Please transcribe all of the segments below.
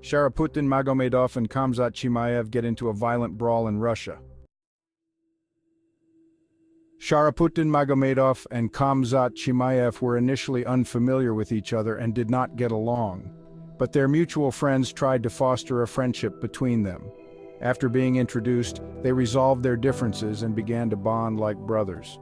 Sharaputdin Magomedov and Khamzat Chimaev get into a violent brawl in Russia. Sharaputdin Magomedov and Khamzat Chimaev were initially unfamiliar with each other and did not get along, but their mutual friends tried to foster a friendship between them. After being introduced, they resolved their differences and began to bond like brothers.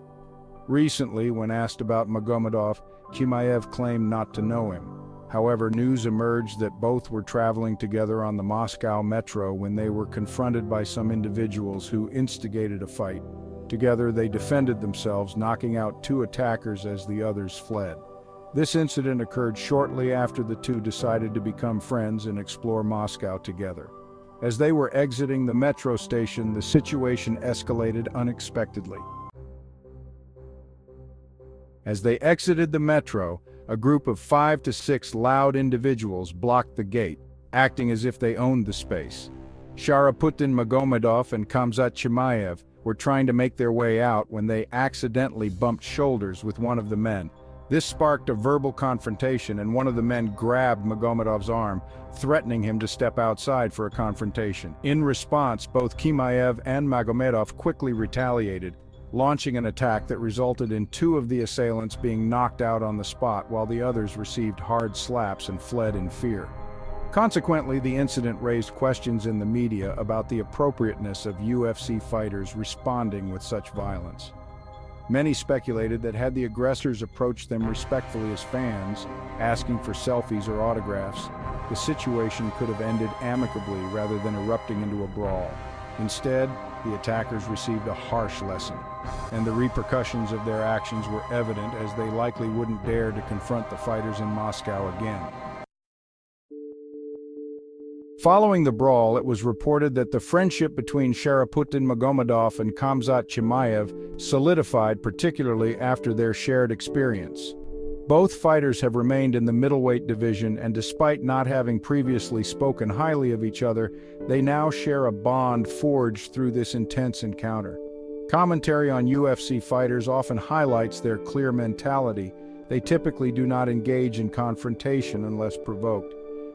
Recently, when asked about Magomedov, Chimaev claimed not to know him. However, news emerged that both were traveling together on the Moscow Metro when they were confronted by some individuals who instigated a fight. Together, they defended themselves, knocking out two attackers as the others fled. This incident occurred shortly after the two decided to become friends and explore Moscow together. As they were exiting the metro station, the situation escalated unexpectedly. As they exited the metro, a group of 5 to 6 loud individuals blocked the gate, acting as if they owned the space. Sharaputdin Magomedov and Khamzat Chimaev were trying to make their way out when they accidentally bumped shoulders with one of the men. This sparked a verbal confrontation, and one of the men grabbed Magomedov's arm, threatening him to step outside for a confrontation. In response, both Chimaev and Magomedov quickly retaliated, launching an attack that resulted in 2 of the assailants being knocked out on the spot while the others received hard slaps and fled in fear. Consequently, the incident raised questions in the media about the appropriateness of UFC fighters responding with such violence. Many speculated that had the aggressors approached them respectfully as fans, asking for selfies or autographs, the situation could have ended amicably rather than erupting into a brawl. Instead, the attackers received a harsh lesson, and the repercussions of their actions were evident, as they likely wouldn't dare to confront the fighters in Moscow again. Following the brawl, it was reported that the friendship between Sharaputdin Magomedov and Khamzat Chimaev solidified, particularly after their shared experience. Both fighters have remained in the middleweight division, and despite not having previously spoken highly of each other, they now share a bond forged through this intense encounter. Commentary on UFC fighters often highlights their clear mentality. They typically do not engage in confrontation unless provoked.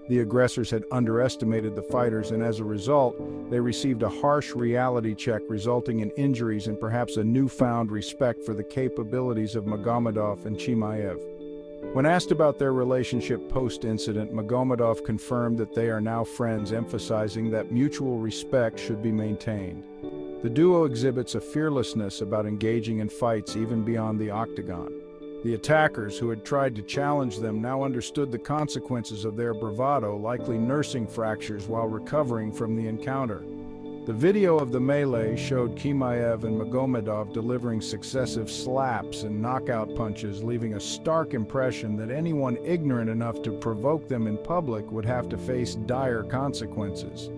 The aggressors had underestimated the fighters, and as a result, they received a harsh reality check, resulting in injuries and perhaps a newfound respect for the capabilities of Magomedov and Chimaev. When asked about their relationship post-incident, Magomedov confirmed that they are now friends, emphasizing that mutual respect should be maintained. The duo exhibits a fearlessness about engaging in fights even beyond the octagon. The attackers, who had tried to challenge them, now understood the consequences of their bravado, likely nursing fractures while recovering from the encounter. The video of the melee showed Chimaev and Magomedov delivering successive slaps and knockout punches, leaving a stark impression that anyone ignorant enough to provoke them in public would have to face dire consequences.